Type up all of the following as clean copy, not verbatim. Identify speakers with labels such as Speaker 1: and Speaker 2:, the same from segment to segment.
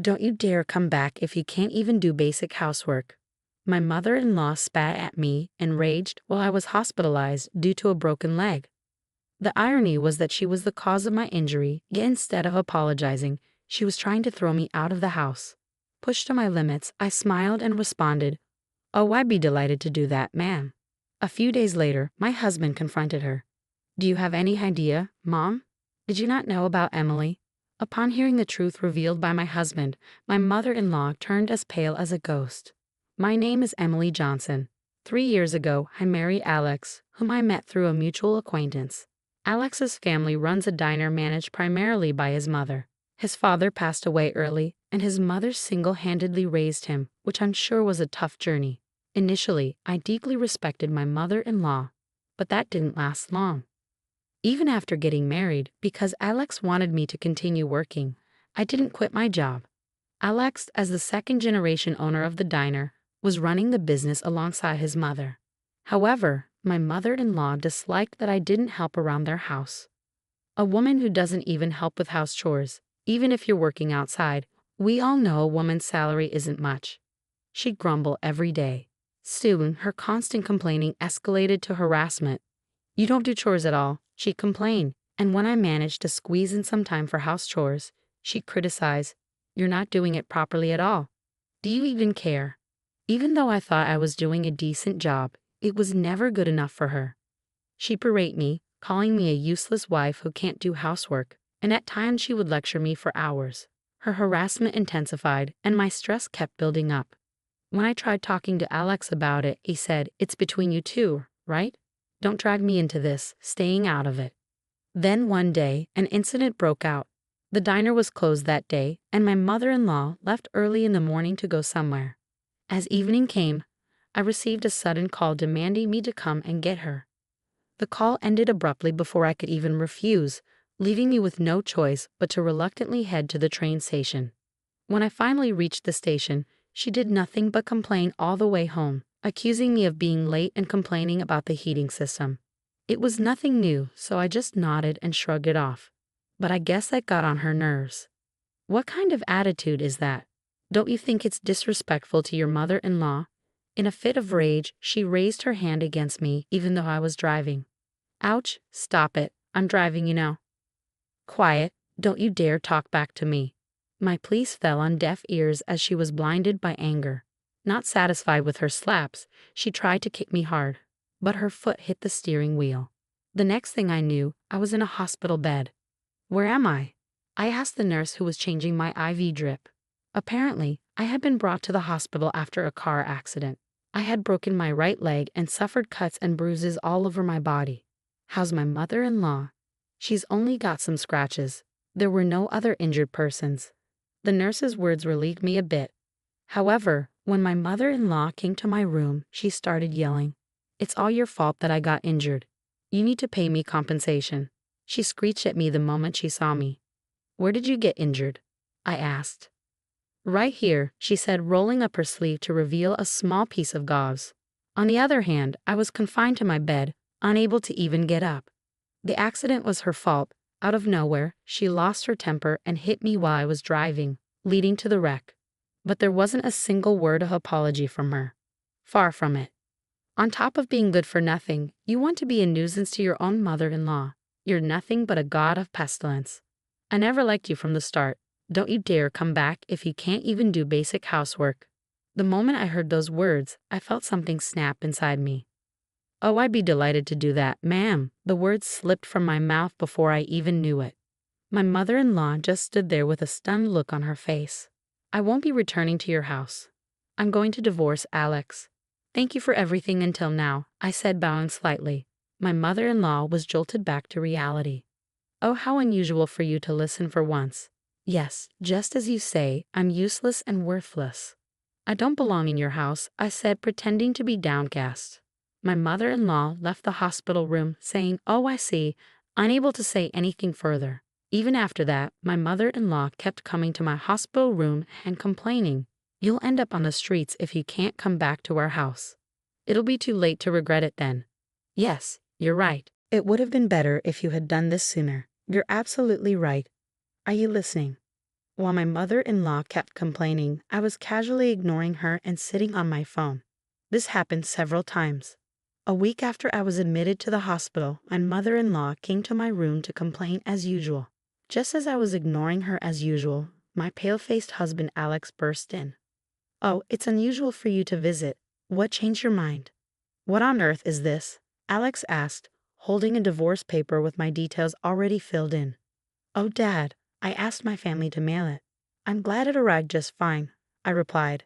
Speaker 1: Don't you dare come back if you can't even do basic housework. My mother-in-law spat at me and raged while I was hospitalized due to a broken leg. The irony was that she was the cause of my injury, yet instead of apologizing, she was trying to throw me out of the house. Pushed to my limits, I smiled and responded, "Oh, I'd be delighted to do that, ma'am." A few days later, my husband confronted her. "Do you have any idea, Mom? Did you not know about Emily?" Upon hearing the truth revealed by my husband, my mother-in-law turned as pale as a ghost. "My name is Emily Johnson. 3 years ago, I married Alex, whom I met through a mutual acquaintance. Alex's family runs a diner managed primarily by his mother. His father passed away early, and his mother single-handedly raised him, which I'm sure was a tough journey. Initially, I deeply respected my mother-in-law, but that didn't last long. Even after getting married, because Alex wanted me to continue working, I didn't quit my job. Alex, as the second-generation owner of the diner, was running the business alongside his mother. However, my mother-in-law disliked that I didn't help around their house. A woman who doesn't even help with house chores, even if you're working outside, we all know a woman's salary isn't much. She'd grumble every day. Soon, her constant complaining escalated to harassment. "You don't do chores at all," she'd complain, and when I managed to squeeze in some time for house chores, she'd criticize, "You're not doing it properly at all. Do you even care?" Even though I thought I was doing a decent job, it was never good enough for her. She'd berate me, calling me a useless wife who can't do housework, and at times she would lecture me for hours. Her harassment intensified, and my stress kept building up. When I tried talking to Alex about it, he said, "It's between you two, right? Don't drag me into this, staying out of it." Then one day, an incident broke out. The diner was closed that day, and my mother-in-law left early in the morning to go somewhere. As evening came, I received a sudden call demanding me to come and get her. The call ended abruptly before I could even refuse, leaving me with no choice but to reluctantly head to the train station. When I finally reached the station, she did nothing but complain all the way home, accusing me of being late and complaining about the heating system. It was nothing new, so I just nodded and shrugged it off. But I guess that got on her nerves. What kind of attitude is that? Don't you think it's disrespectful to your mother-in-law? In a fit of rage, she raised her hand against me even though I was driving. "Ouch, stop it, I'm driving, you know." "Quiet, don't you dare talk back to me." My pleas fell on deaf ears as she was blinded by anger. Not satisfied with her slaps, she tried to kick me hard, but her foot hit the steering wheel. The next thing I knew, I was in a hospital bed. "Where am I?" I asked the nurse who was changing my IV drip. Apparently, I had been brought to the hospital after a car accident. I had broken my right leg and suffered cuts and bruises all over my body. "How's my mother-in-law?" "She's only got some scratches. There were no other injured persons." The nurse's words relieved me a bit. However, when my mother-in-law came to my room, she started yelling, "It's all your fault that I got injured. You need to pay me compensation." She screeched at me the moment she saw me. "Where did you get injured?" I asked. "Right here," she said, rolling up her sleeve to reveal a small piece of gauze. On the other hand, I was confined to my bed, unable to even get up. The accident was her fault. Out of nowhere, she lost her temper and hit me while I was driving, leading to the wreck. But there wasn't a single word of apology from her. Far from it. On top of being good for nothing, you want to be a nuisance to your own mother-in-law. You're nothing but a god of pestilence. I never liked you from the start. Don't you dare come back if you can't even do basic housework." The moment I heard those words, I felt something snap inside me. "Oh, I'd be delighted to do that, ma'am." The words slipped from my mouth before I even knew it. My mother-in-law just stood there with a stunned look on her face. "I won't be returning to your house. I'm going to divorce Alex." "Thank you for everything until now," I said, bowing slightly. My mother-in-law was jolted back to reality. "Oh, how unusual for you to listen for once. Yes, just as you say, I'm useless and worthless." "I don't belong in your house," I said, pretending to be downcast. My mother-in-law left the hospital room, saying, "Oh, I see," unable to say anything further. Even after that, my mother-in-law kept coming to my hospital room and complaining, "You'll end up on the streets if you can't come back to our house. It'll be too late to regret it then." "Yes, you're right. It would have been better if you had done this sooner. You're absolutely right. Are you listening?" While my mother-in-law kept complaining, I was casually ignoring her and sitting on my phone. This happened several times. A week after I was admitted to the hospital, my mother-in-law came to my room to complain as usual. Just as I was ignoring her as usual, my pale-faced husband Alex burst in. "Oh, it's unusual for you to visit. What changed your mind?" "What on earth is this?" Alex asked, holding a divorce paper with my details already filled in. "Oh, Dad, I asked my family to mail it. I'm glad it arrived just fine," I replied.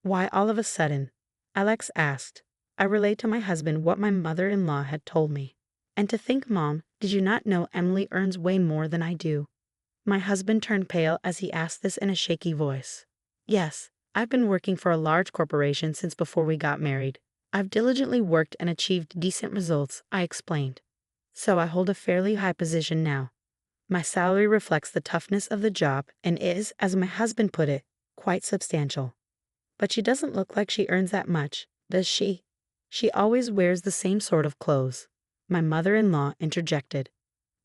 Speaker 1: "Why all of a sudden?" Alex asked. I relayed to my husband what my mother-in-law had told me. "And to think, Mom, did you not know Emily earns way more than I do?" My husband turned pale as he asked this in a shaky voice. "Yes, I've been working for a large corporation since before we got married. I've diligently worked and achieved decent results," I explained. "So I hold a fairly high position now. My salary reflects the toughness of the job and is, as my husband put it, quite substantial. But she doesn't look like she earns that much, does she? She always wears the same sort of clothes." My mother-in-law interjected.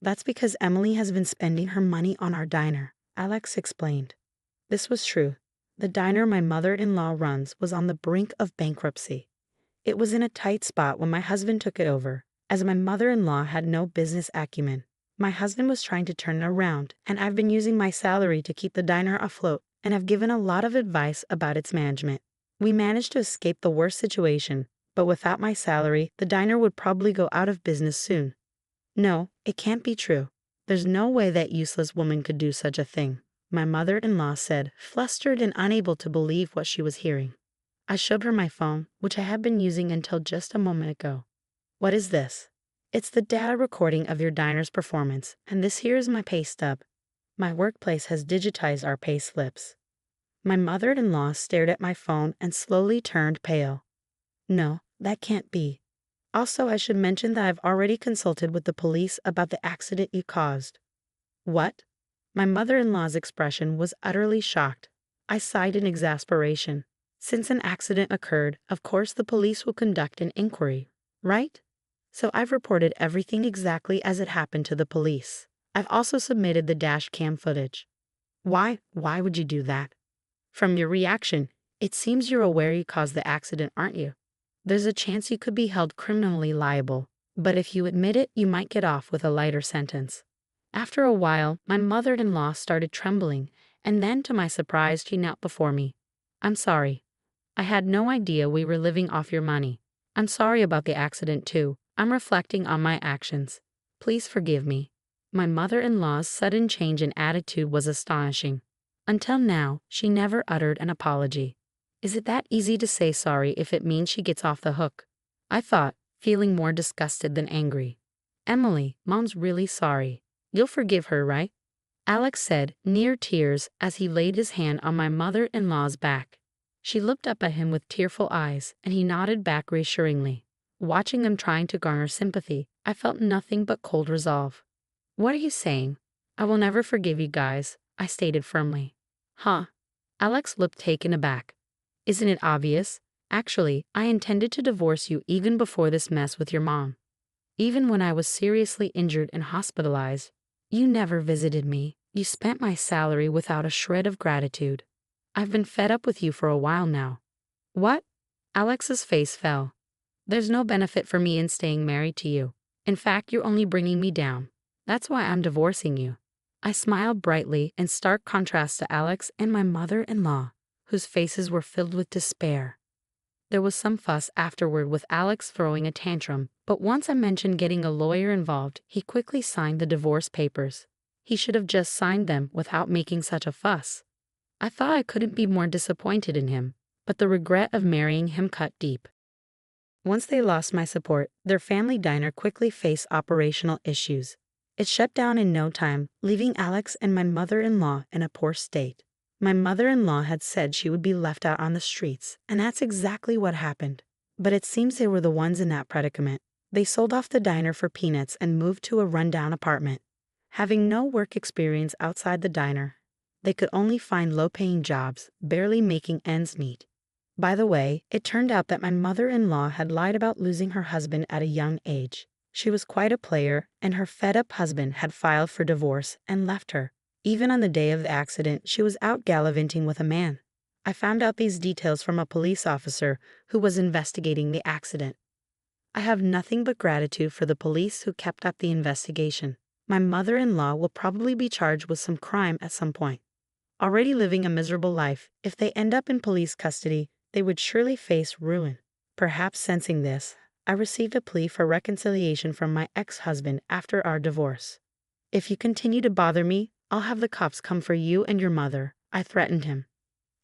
Speaker 1: "That's because Emily has been spending her money on our diner," Alex explained. This was true. The diner my mother-in-law runs was on the brink of bankruptcy. It was in a tight spot when my husband took it over, as my mother-in-law had no business acumen. My husband was trying to turn it around, and I've been using my salary to keep the diner afloat, and have given a lot of advice about its management. We managed to escape the worst situation, but without my salary, the diner would probably go out of business soon. "No, it can't be true. There's no way that useless woman could do such a thing," my mother-in-law said, flustered and unable to believe what she was hearing. I showed her my phone, which I had been using until just a moment ago. "What is this?" "It's the data recording of your diner's performance, and this here is my pay stub. My workplace has digitized our pay slips." My mother-in-law stared at my phone and slowly turned pale. "No, that can't be. Also, I should mention that I've already consulted with the police about the accident you caused." "What?" My mother-in-law's expression was utterly shocked. I sighed in exasperation. "Since an accident occurred, of course the police will conduct an inquiry, right? So I've reported everything exactly as it happened to the police. I've also submitted the dash cam footage." Why would you do that?" "From your reaction, it seems you're aware you caused the accident, aren't you? There's a chance you could be held criminally liable, but if you admit it, you might get off with a lighter sentence." After a while, my mother-in-law started trembling, and then, to my surprise, she knelt before me. "I'm sorry. I had no idea we were living off your money. I'm sorry about the accident, too. I'm reflecting on my actions. Please forgive me." My mother-in-law's sudden change in attitude was astonishing. Until now, she never uttered an apology. Is it that easy to say sorry if it means she gets off the hook? I thought, feeling more disgusted than angry. "Emily, Mom's really sorry. You'll forgive her, right?" Alex said, near tears, as he laid his hand on my mother-in-law's back. She looked up at him with tearful eyes, and he nodded back reassuringly. Watching them trying to garner sympathy, I felt nothing but cold resolve. "What are you saying? I will never forgive you guys," I stated firmly. "Huh?" Alex looked taken aback. "Isn't it obvious? Actually, I intended to divorce you even before this mess with your mom. Even when I was seriously injured and hospitalized, you never visited me. You spent my salary without a shred of gratitude. I've been fed up with you for a while now." "What?" Alex's face fell. "There's no benefit for me in staying married to you. In fact, you're only bringing me down. That's why I'm divorcing you." I smiled brightly, in stark contrast to Alex and my mother-in-law, whose faces were filled with despair. There was some fuss afterward with Alex throwing a tantrum, but once I mentioned getting a lawyer involved, he quickly signed the divorce papers. He should have just signed them without making such a fuss. I thought I couldn't be more disappointed in him, but the regret of marrying him cut deep. Once they lost my support, their family diner quickly faced operational issues. It shut down in no time, leaving Alex and my mother-in-law in a poor state. My mother-in-law had said she would be left out on the streets, and that's exactly what happened. But it seems they were the ones in that predicament. They sold off the diner for peanuts and moved to a rundown apartment. Having no work experience outside the diner, they could only find low-paying jobs, barely making ends meet. By the way, it turned out that my mother-in-law had lied about losing her husband at a young age. She was quite a player, and her fed-up husband had filed for divorce and left her. Even on the day of the accident, she was out gallivanting with a man. I found out these details from a police officer who was investigating the accident. I have nothing but gratitude for the police who kept up the investigation. My mother-in-law will probably be charged with some crime at some point. Already living a miserable life, if they end up in police custody, they would surely face ruin. Perhaps sensing this, I received a plea for reconciliation from my ex-husband after our divorce. "If you continue to bother me, I'll have the cops come for you and your mother," I threatened him.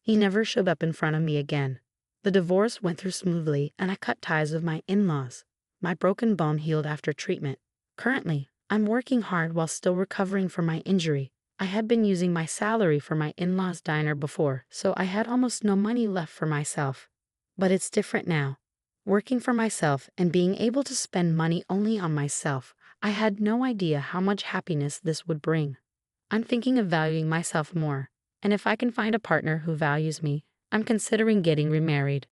Speaker 1: He never showed up in front of me again. The divorce went through smoothly and I cut ties with my in-laws. My broken bone healed after treatment. Currently, I'm working hard while still recovering from my injury. I had been using my salary for my in-laws' diner before, so I had almost no money left for myself. But it's different now. Working for myself and being able to spend money only on myself, I had no idea how much happiness this would bring. I'm thinking of valuing myself more, and if I can find a partner who values me, I'm considering getting remarried.